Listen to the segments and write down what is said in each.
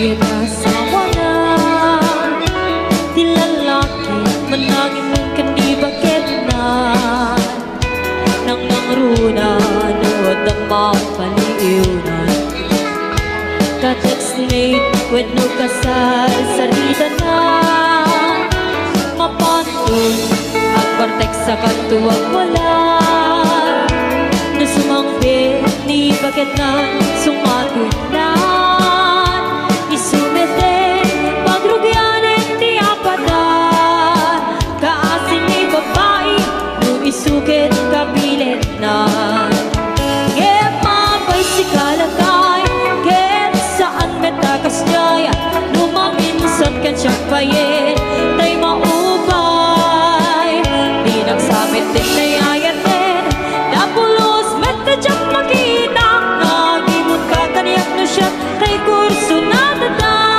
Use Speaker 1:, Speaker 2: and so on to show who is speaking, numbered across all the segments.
Speaker 1: Di asawa na di lalaki manangin mong kandi bakit na nang nangruna nood ang mga paliunan ka-text-mate when no kasal sarita na mapantong ang partek sa katuwag wala na sumangbi ni bakit na sumatunan isumete pagrugyanin di apadan kaasin ni babae nung isukit kapilit na mapay si kalagay ket saan metakas jaya lumaminsan kan siyang payin tay maupay di nagsamit din na yayatin napulos metadyak makita nagimot ka kaniyak na siya tay kurso na dadan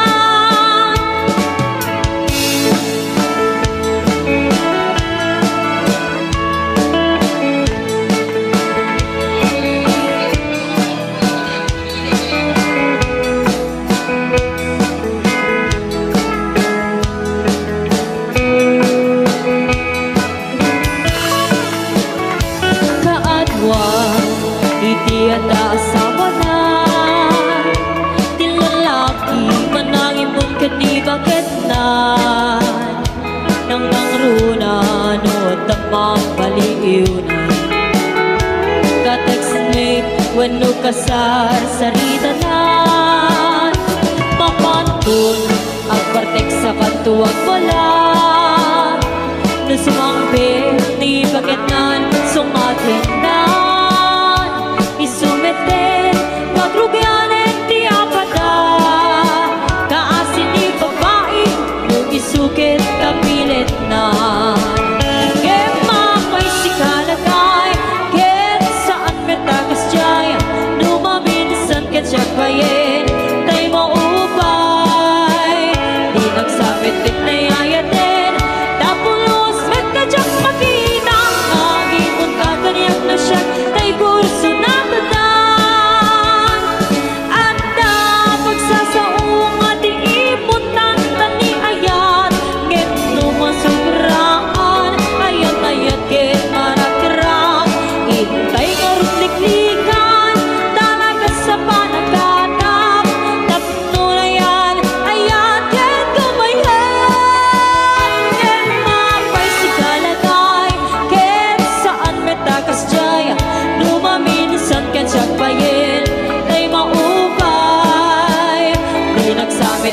Speaker 1: iti at asawa na di lalaki manangin mong kani bakit na nang nangruna nood ang mga paliunan ka-text-mate when no kasar sarita na mapantun ang partek sa katuwag wala na sumangbi ni bakit na sumatin na isumete pagrugyanin di apada kaasin ni babae nung isukit kapilit na mapay si kalagay ket saan metakas jaya lumaminsan ket siya payin tay maupay di nagsabit din na yayatin tapulos metadyak makita agimon ka kaniyak na siya tay kurso na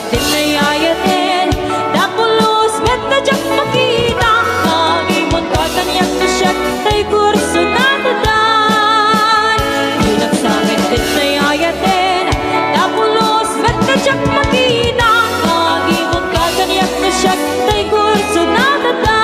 Speaker 1: din na yayatin napulos metadyak makita nagimot ka kaniyak na siya tay kurso na dadan di nagsamit din na yayatin napulos metadyak makita nagimot ka kaniyak na siya tay kurso na dadan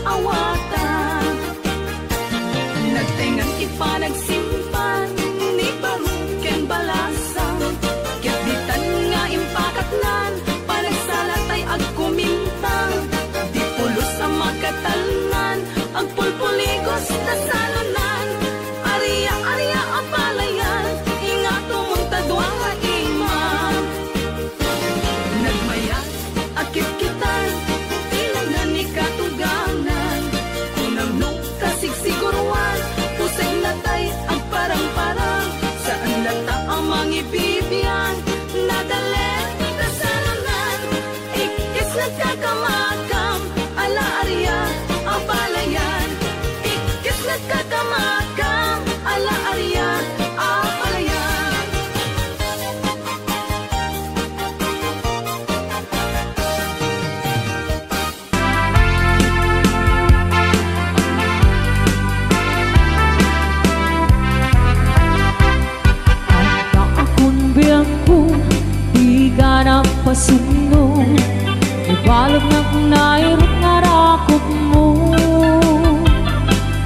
Speaker 2: awatan. Nagtingan ipanagsimpan ni baruken balasang, ket ditan nga impakatnan panagsalatay agkumintang. Di pulos ang magkatalnan ang pulpuligos na salunan. Ariya ariya ang palayan ingato mong tadwa nga iman. Nagmayat akit kitan tilang na ni katuganan. Kunang nung kasigsiguruan pusay natay ang parang-parang. Saan nata ang mangibibiyang nadalet na salunan. Ikis nagkakamakam ala ariya ang palayan. Ikis nagkakamakam ala ariya ang palayan.
Speaker 1: Akong biyangko, di ka napasunog. Ibalog na kung nairot nga rakop mo.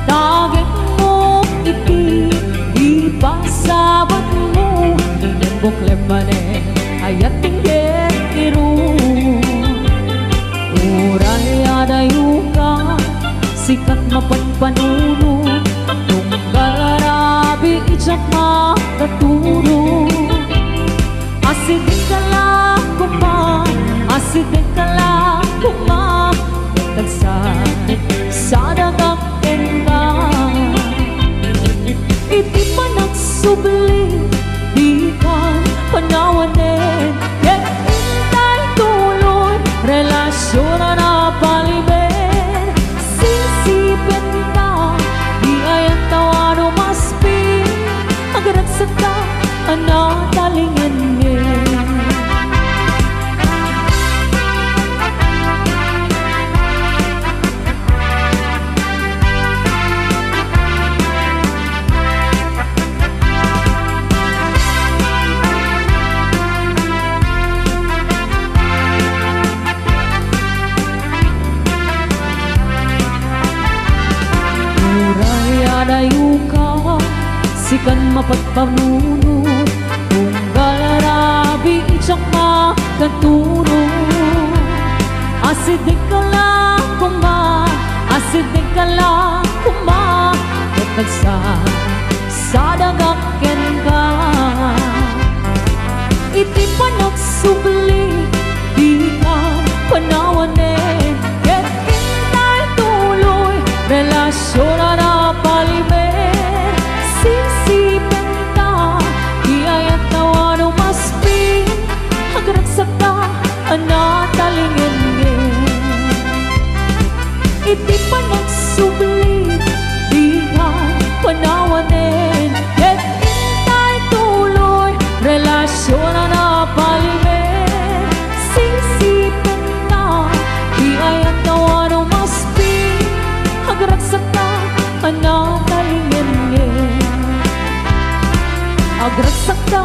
Speaker 1: Tagik mo iti, ipasabat mo. Nembok lemane, ayat tinggit irun. Uray adayo ka, sikat mapanpanuno. Tunggal arabi, itsak makaturo. Asidin ka lang kuma, asidin ka lang kuma. Nagtagsan sa dagakin ka. Iti pa nagsubli, di ka panawanin. Yet intay tuloy, relasyon na napalimin. Sisipin ka, di ay ang tawano maspin. Agaragsag ka, anatalingin ngin. Uray adayo ka, sikan mapagpanuno. Tunggal arabi, itsak makaturo. Asidik ka lang kuma, asidik ka lang kuma. Nagtagsan sa dagakin ka. Iti pa nagsubli, di ka panawanin. Yet intay tuloy, relasyon na napalimin. Sisipin ka, di ay ang tawano maspin. Agragsak ka, anatalingin ngin. Iti pa nagsubli, di ka panawanin. Yet intay tuloy, relasyon na napalimin. Sisipin ka, di ay ang tawano maspin. Agragsak ka, anatalingin ngin. Agragsak ka,